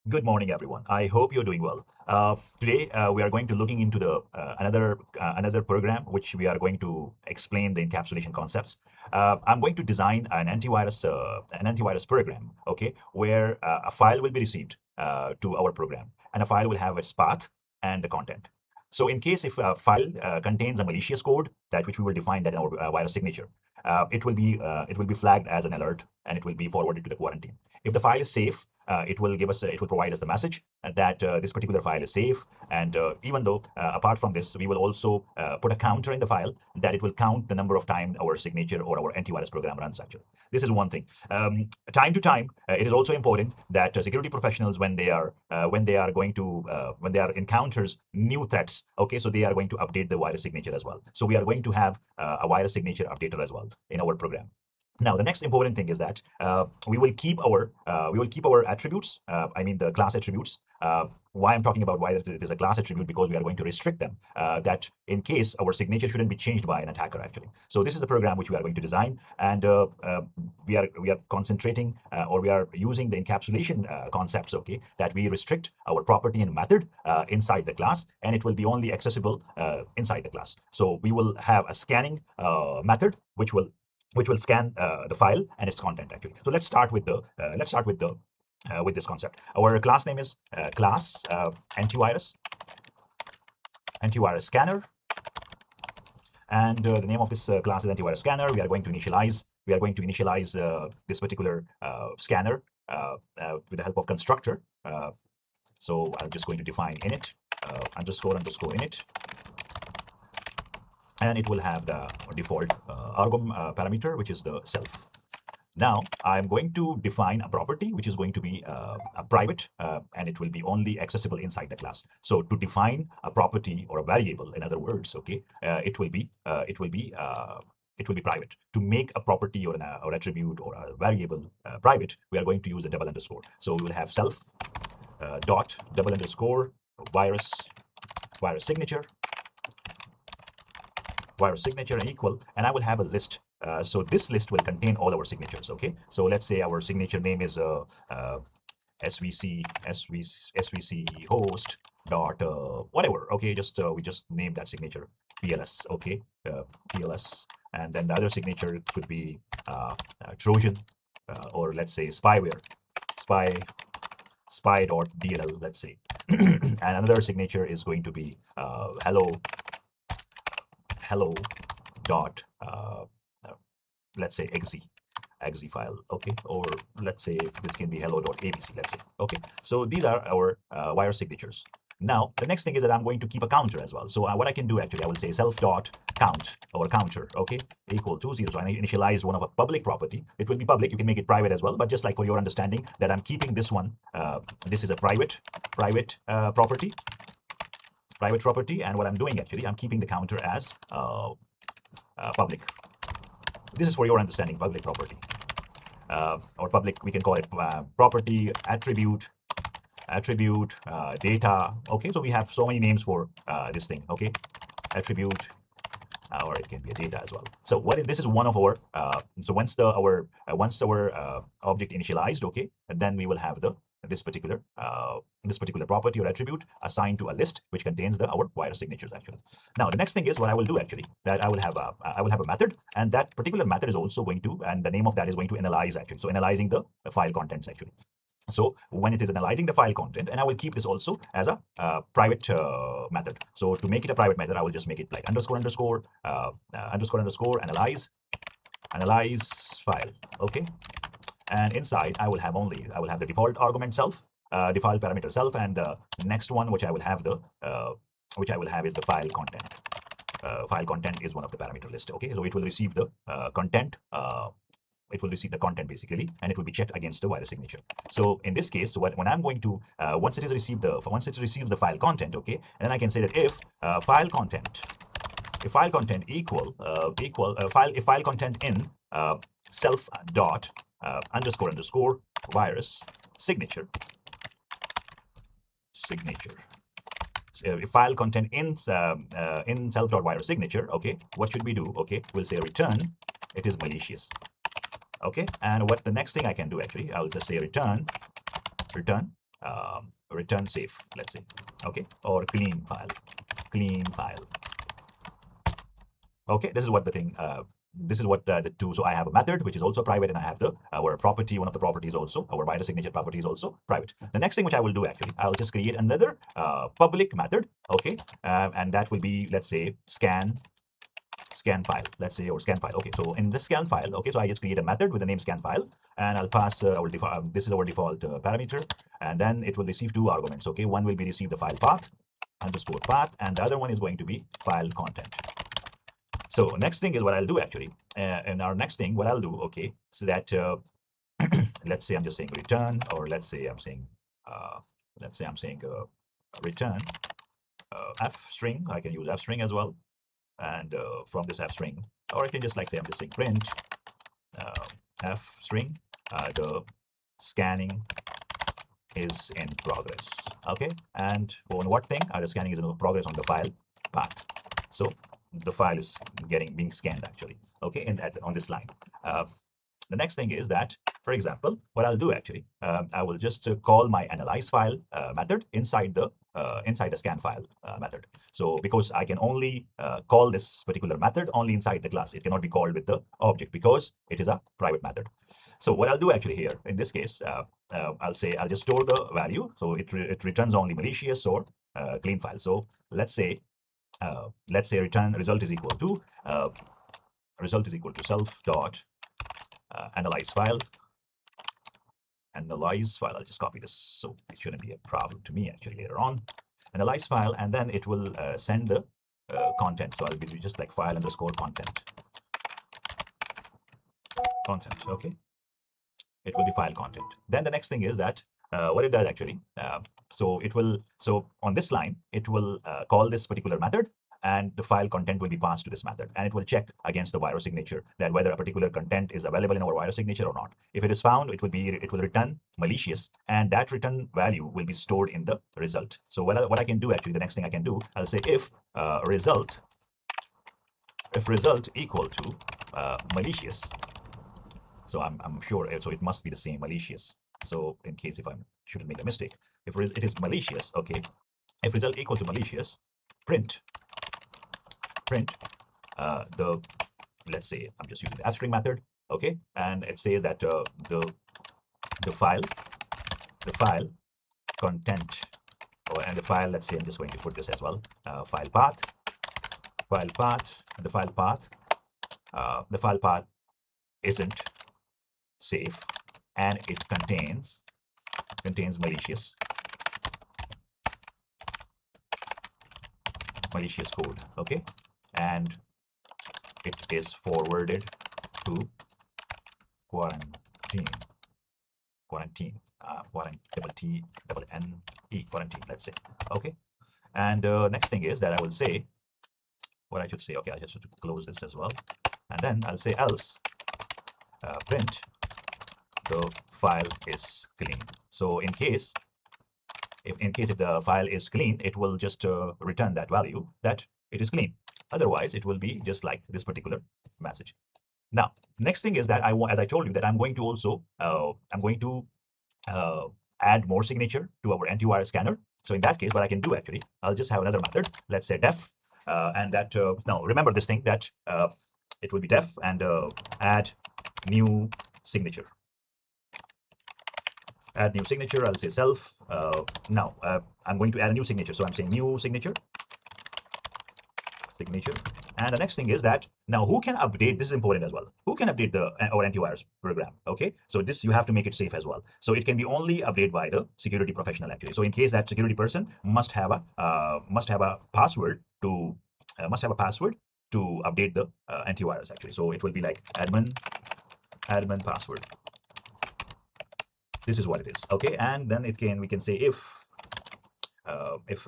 Good morning, everyone. I hope you're doing well. Today, we are going to looking into the another program which we are going to explain the encapsulation concepts. I'm going to design an antivirus program, okay, where a file will be received to our program, and a file will have its path and the content. So, in case if a file contains a malicious code that which we will define that in our virus signature, it will be flagged as an alert and it will be forwarded to the quarantine. If the file is safe, it will provide us the message that this particular file is safe. And even though apart from this, we will also put a counter in the file that it will count the number of times our signature or our antivirus program runs. Actually, this is one thing. Time to time, it is also important that security professionals, when they are encounters new threats, okay, so they are going to update the virus signature as well. So we are going to have a virus signature updater as well in our program. Now, the next important thing is that we will keep our attributes. I mean the class attributes. Why I'm talking about why it is a class attribute, because we are going to restrict them. That in case our signature shouldn't be changed by an attacker actually. So this is a program which we are going to design, and we are concentrating or we are using the encapsulation concepts. Okay, that we restrict our property and method inside the class, and it will be only accessible inside the class. So we will have a scanning method which will scan the file and its content actually. So let's start with this concept. Our class name is class antivirus scanner, and the name of this class is antivirus scanner. We are going to initialize this particular scanner with the help of constructor. So I'm just going to define init underscore init, and it will have the default parameter, which is the self. Now I'm going to define a property which is going to be a private, and it will be only accessible inside the class. So to define a property or a variable, in other words, okay, it will be private. To make a property or attribute or a variable private, we are going to use a double underscore. So we will have self dot double underscore virus signature and equal, and I will have a list. So this list will contain all our signatures. Okay, so let's say our signature name is svc host dot whatever. Okay, we just name that signature pls. Okay, pls, and then the other signature could be trojan, or let's say spyware, spy.dll, let's say. And another signature is going to be hello dot let's say exe file. Okay, or let's say this can be hello.abc, let's say. Okay, so these are our wire signatures. Now the next thing is that I'm going to keep a counter as well. So what I can do actually, I will say self dot count or counter, okay, equal to 0. So I initialize one of a public property. It will be public, you can make it private as well, but just like for your understanding that I'm keeping this one, this is a private property, and what I'm doing actually, I'm keeping the counter as public. This is for your understanding, public property, or public, we can call it property, attribute, data. Okay, so we have so many names for this thing. Okay, attribute, or it can be a data as well. So this is one of our so once our object initialized, okay, and then we will have this particular property or attribute assigned to a list which contains our wire signatures actually. Now the next thing is what I will do actually, that I will have a method, and that particular method is also going to, and the name of that is going to analyze actually. So analyzing the file contents actually. So when it is analyzing the file content, and I will keep this also as a private method. So to make it a private method, I will just make it like underscore analyze file. Okay, and inside I will have the default argument self, default parameter self, and the next one which I will have is the file content. File content is one of the parameter list. Okay, so it will receive the content. It will receive the content basically, and it will be checked against the virus signature. So in this case, when I'm going to once it receives the file content, okay, and then I can say that if file content if file content in self dot underscore virus signature. If file content in self.virus signature, okay, what should we do? Okay, we'll say return it is malicious. Okay, and what the next thing I can do actually, I'll just say return return safe, let's say, okay, or clean file. Okay, this is what the thing. This is what the two. So I have a method which is also private, and I have our property. One of the properties also, our virus signature property is also private. The next thing which I will do actually, I'll just create another public method, okay, and that will be, let's say, scan file, let's say, or scan file. Okay, so in this scan file, okay, so I just create a method with the name scan file, and I'll pass our default. This is our default parameter, and then it will receive two arguments. Okay, one will be receive the file path underscore path, and the other one is going to be file content. So next thing is what I'll do actually, and our next thing what I'll do, okay, so that let's say I'm just saying return, or let's say I'm saying return f string. I can use f string as well, and from this f string, or I can just like say I'm just saying print f string, the scanning is in progress. Okay, and on what thing? The scanning is in progress on the file path. So the file is being scanned actually, okay, on this line. The next thing is that, for example, what I'll do actually, I will just call my analyze file method inside the scan file method. So because I can only call this particular method only inside the class, it cannot be called with the object because it is a private method. So what I'll do actually here in this case, I'll just store the value, so it returns only malicious or clean file. So let's say return result is equal to self dot analyze file. I'll just copy this, so it shouldn't be a problem to me actually later on. Analyze file, and then it will send the content. So I'll be just like file underscore content. Okay, it will be file content. Then the next thing is that what it does actually, so on this line it will call this particular method, and the file content will be passed to this method, and it will check against the virus signature that whether a particular content is available in our virus signature or not. If it is found, it will return malicious, and that return value will be stored in the result. So what I can do actually, the next thing I can do, I'll say if result equal to malicious. So I'm sure, so it must be the same malicious. So in case if I shouldn't make a mistake, if it is malicious, okay, if result equal to malicious, print let's say I'm just using the f string method, okay, and it says that the file content, and the file, let's say I'm just going to put this as well, file path, and the file path isn't safe, and it contains malicious code, okay, and it is forwarded to quarantine, let's say, okay. And next thing is that I will say what I should say. Okay, I just have to close this as well, and then I'll say else print the file is clean. So in case if the file is clean, it will just return that value that it is clean. Otherwise, it will be just like this particular message. Now, next thing is that as I told you, that I'm going to also add more signature to our antivirus scanner. So in that case, what I can do actually, I'll just have another method. Let's say def, and that now remember this thing that it will be def and add new signature. Add new signature. I'll say self. Now I'm going to add a new signature. So I'm saying new signature. And the next thing is that now who can update? This is important as well. Who can update our antivirus program? Okay, so this you have to make it safe as well. So it can be only updated by the security professional actually. So in case that security person must have a password to update the antivirus actually. So it will be like admin password. This is what it is. Okay, and then we can say if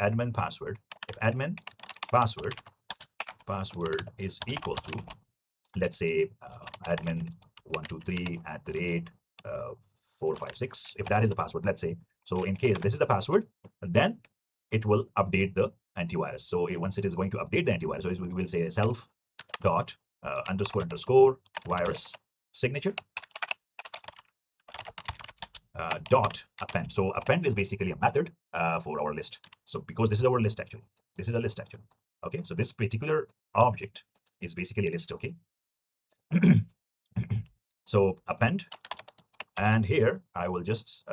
admin password is equal to, let's say admin123@456. If that is the password, let's say. So in case this is the password, then it will update the antivirus. So once it is going to update the antivirus, so we will say self dot underscore virus signature. dot append. So append is basically a method for our list. So because this is our list actually, this is a list actually. Okay, so this particular object is basically a list. Okay, so append, and here I will just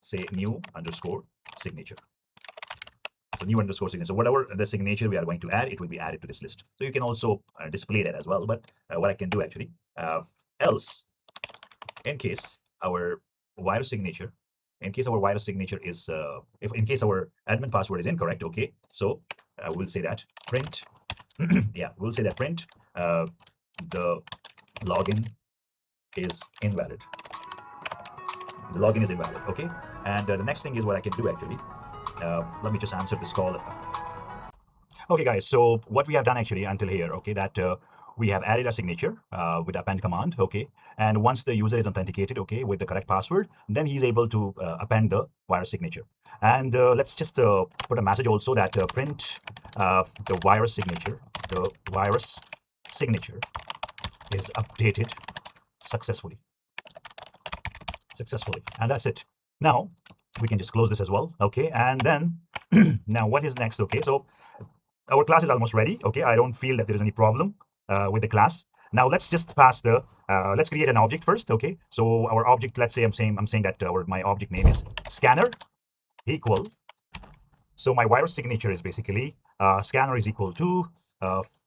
say new underscore signature. So new underscore signature. So whatever the signature we are going to add, it will be added to this list. So you can also display that as well. But what I can do actually, else, in case our virus signature, in case our virus signature is, if in case our admin password is incorrect, okay, so we'll say that print, yeah, we'll say that print the login is invalid. The login is invalid, okay. And the next thing is what I can do actually. Let me just answer this call. Okay, guys. So what we have done actually until here, okay, that we have added a signature with append command, okay. And once the user is authenticated, okay, with the correct password, then he's able to append the virus signature. And let's just put a message also that print the virus signature. The virus signature is updated successfully. And that's it. Now we can just close this as well, okay. And then now what is next? Okay, so our class is almost ready, okay. I don't feel that there is any problem with the class. Now let's just pass the let's create an object first, okay. So our object, let's say I'm saying that my object name is scanner equal, so my virus signature is basically scanner is equal to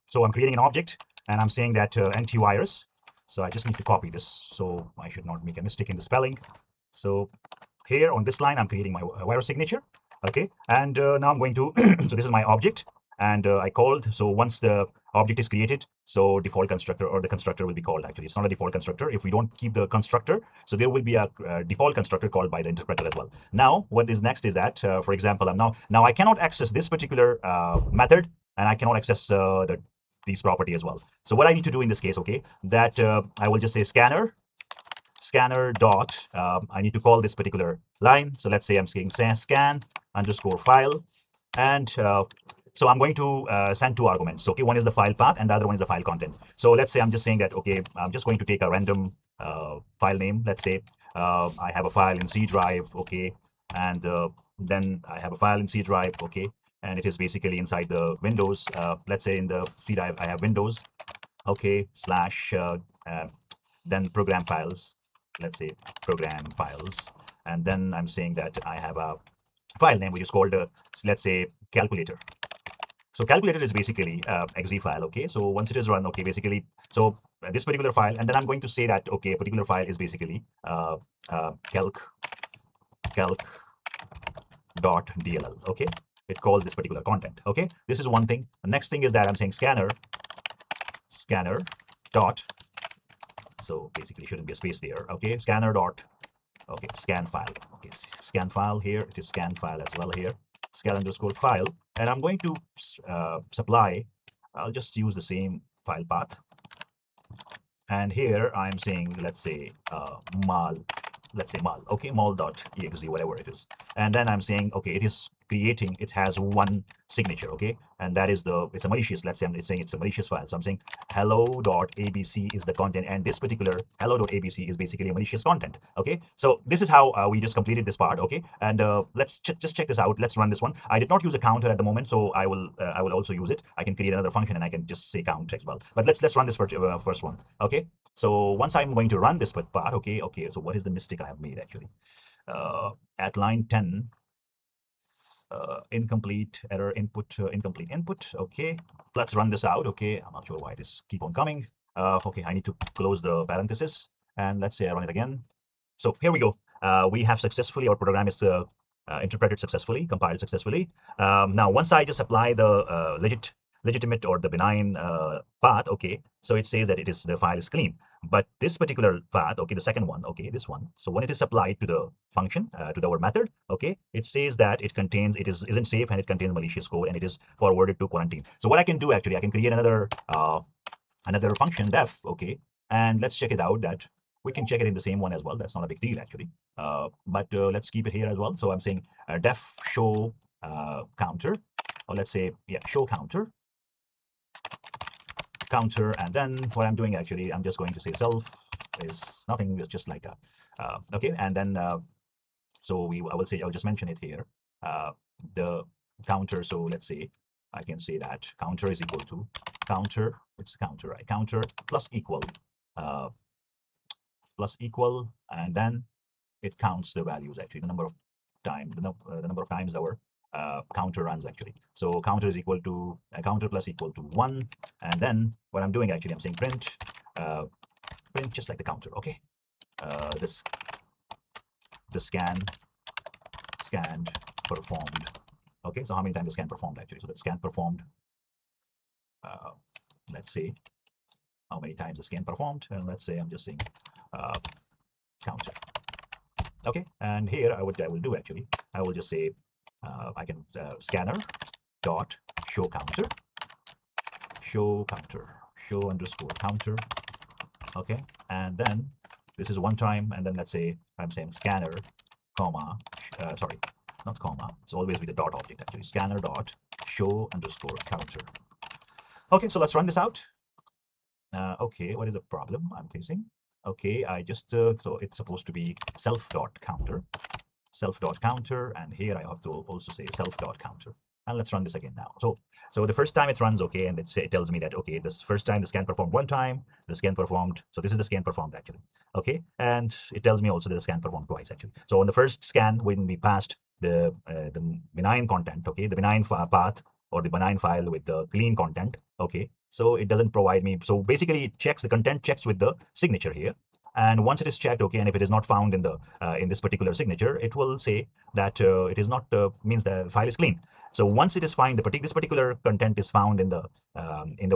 so I'm creating an object and I'm saying that antivirus. So I just need to copy this so I should not make a mistake in the spelling. So here on this line I'm creating my virus signature, okay. And now I'm going to so this is my object, and I called. So once the object is created, so default constructor, or the constructor will be called. Actually, it's not a default constructor if we don't keep the constructor. So there will be a default constructor called by the interpreter as well. Now what is next is that for example, I'm now I cannot access this particular method, and I cannot access these property as well. So what I need to do in this case, okay, that I will just say scanner dot I need to call this particular line. So let's say I'm saying scan underscore file, and so I'm going to send two arguments, okay. One is the file path and the other one is the file content. So let's say I'm just saying that, okay, I'm just going to take a random file name. Let's say I have a file in C drive, okay, and then I have a file in C drive, okay, and it is basically inside the Windows. Let's say in the C drive I have Windows, okay, slash then program files. Let's say program files, and then I'm saying that I have a file name which is called let's say calculator. So calculator is basically exe file, okay. So once it is run, okay, basically, so this particular file, and then I'm going to say that, okay, a particular file is basically calc dot dll, okay. It calls this particular content, okay. This is one thing. The next thing is that I'm saying scanner dot, so basically shouldn't be a space there, okay, scanner dot, okay, scan file, okay, scan file here, it is scan file as well here, scan underscore file, and I'm going to supply, I'll just use the same file path, and here I'm saying, let's say mal, okay, mal.exe, whatever it is, and then I'm saying, okay, it is creating, it has one signature, okay, and that is it's a malicious, let's say it's saying it's a malicious file. So I'm saying hello.abc is the content, and this particular hello.abc is basically a malicious content, okay. So this is how we just completed this part, okay. And let's just check this out. Let's run this one. I did not use a counter at the moment, so I will also use it. I can create another function and I can just say count as well, but let's run this first one, okay. So once I'm going to run this part, okay, so what is the mistake I have made actually? At line 10, incomplete error input, incomplete input, okay. Let's run this out, okay. I'm not sure why this keep on coming. Okay, I need to close the parenthesis, and let's say I run it again. So here we go. We have successfully, our program is interpreted successfully, compiled successfully. Now once I just apply the legitimate or the benign path, okay, so it says that the file is clean. But this particular path, okay, the second one, okay, this one, so when it is applied to the function, to our method, okay, it says that it isn't safe, and it contains malicious code, and it is forwarded to quarantine. So what I can do actually, I can create another function def, okay, and let's check it out. That we can check it in the same one as well. That's not a big deal actually, but let's keep it here as well. So I'm saying def show counter, or let's say, yeah, show counter, and then what I'm doing actually, I'm just going to say self is nothing, it's just like a okay, and then So I'll just mention it here. The counter. So let's say I can say that counter is equal to counter. It's counter, right? Counter plus equal, and then it counts the values actually, the number of times our counter runs actually. So counter is equal to counter plus equal to 1, and then what I'm doing actually, I'm saying print just like the counter. Okay, this the scanned performed. Okay, so how many times the scan performed actually? So the scan performed, let's say how many times the scan performed, and let's say I'm just saying counter. Okay, and here I will do actually, I will just say I can scanner dot show underscore counter. Okay, and then this is one time, and then let's say I'm saying scanner comma sorry, not comma, it's always with the dot object actually, scanner dot show underscore counter. Okay, so let's run this out. Okay, what is the problem I'm facing? Okay, I just so it's supposed to be self dot counter, and here I have to also say self dot counter. And let's run this again now. So the first time it runs, okay, and it tells me that okay, this first time the scan performed one time, the scan performed. So this is the scan performed actually. Okay, and it tells me also that the scan performed twice actually. So on the first scan, when we passed the benign content, okay, the benign path or the benign file with the clean content, okay, so it doesn't provide me. So basically, it checks the content, checks with the signature here. And once it is checked, okay, and if it is not found in the in this particular signature, it will say that it is not means the file is clean. So once it is found, this particular content is found in the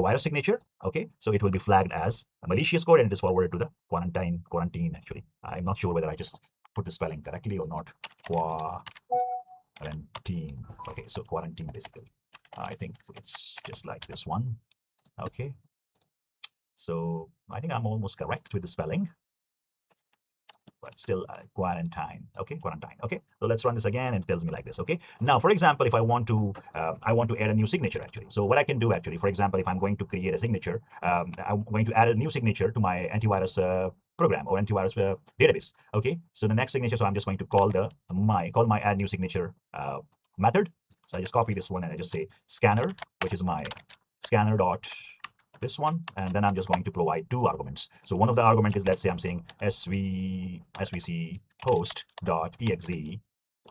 virus signature, okay, so it will be flagged as a malicious code and it is forwarded to the quarantine actually. I'm not sure whether I just put the spelling correctly or not. Quarantine. Okay, so quarantine basically. I think it's just like this one. Okay, so I think I'm almost correct with the spelling, but still quarantine. Okay, quarantine. Okay, so let's run this again, and it tells me like this. Okay, now for example, if I want to add a new signature actually. So what I can do actually, for example, if I'm going to create a signature, I'm going to add a new signature to my antivirus program or antivirus database. Okay, so the next signature, so I'm just going to call my add new signature method. So I just copy this one and I just say scanner, which is my scanner dot this one, and then I'm just going to provide two arguments. So one of the argument is, let's say I'm saying svc host dot exe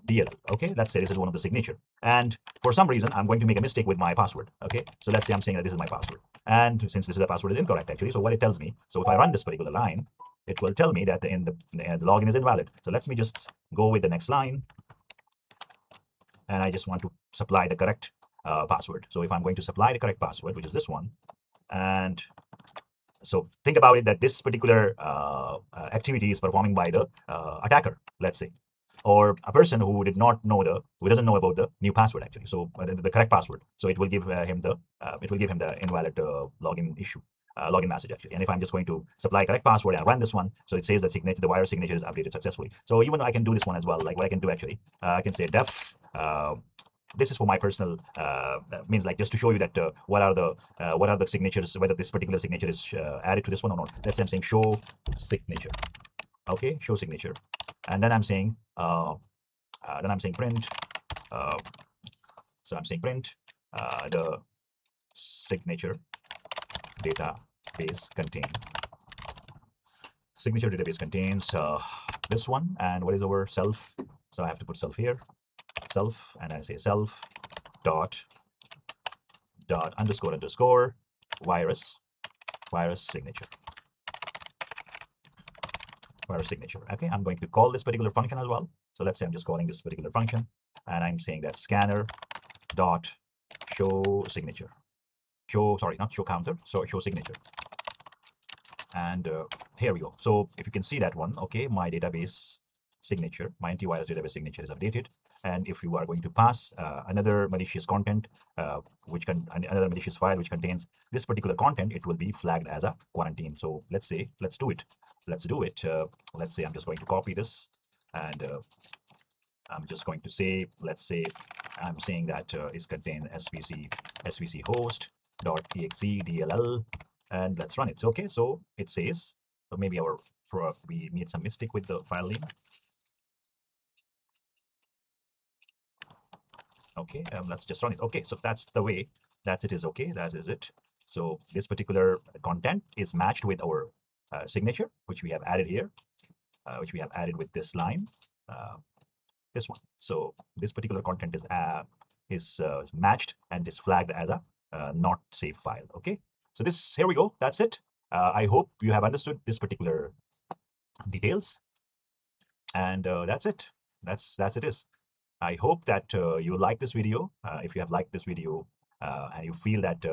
DLL. Okay, let's say this is one of the signature, and for some reason I'm going to make a mistake with my password. Okay, so let's say I'm saying that this is my password, and since this is a password is incorrect actually, so what it tells me, so if I run this particular line, it will tell me that the login is invalid. So let me just go with the next line, and I just want to supply the correct password. So if I'm going to supply the correct password, which is this one, and so think about it that this particular activity is performing by the attacker, let's say, or a person who doesn't know about the new password actually. So the correct password. So it will give him the invalid login message actually. And if I'm just going to supply correct password and run this one, so it says that the virus signature is updated successfully. So even though I can do this one as well, like what I can do actually, I can say def. This is for my personal means, like just to show you that what are the signatures, whether this particular signature is added to this one or not. Let's say I'm saying show signature. Okay, show signature, and then I'm saying print. So I'm saying print the signature database contains this one, and what is our self? So I have to put self here. Self, and I say self dot underscore virus signature. Okay, I'm going to call this particular function as well. So let's say I'm just calling this particular function, and I'm saying that scanner dot show signature. Not show counter, so show signature. And here we go. So if you can see that one, okay, my database signature, my antivirus database signature is updated. And if you are going to pass another malicious content, another malicious file which contains this particular content, it will be flagged as a quarantine. So let's do it. Let's say I'm just going to copy this, and I'm just going to say, let's say I'm saying that is contained svc host dot exe DLL, and let's run it. Okay, so it says, so maybe we made some mistake with the file name. Okay, let's just run it. Okay, so that's the way that it is. Okay, that is it. So this particular content is matched with our signature, which we have added here, which we have added with this line, this one. So this particular content is matched and is flagged as a not safe file. Okay, so this, here we go. That's it. I hope you have understood this particular details, and that's it. That's it is. I hope that you like this video. If you have liked this video and you feel that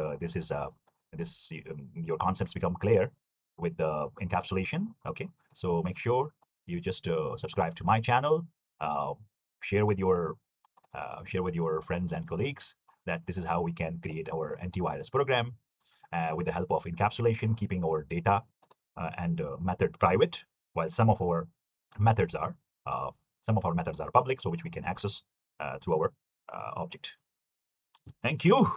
your concepts become clear with the encapsulation, okay, so make sure you just subscribe to my channel, uh, share with your friends and colleagues that this is how we can create our antivirus program with the help of encapsulation, keeping our data and method private, while methods are some of our methods are public, so which we can access through our object. Thank you.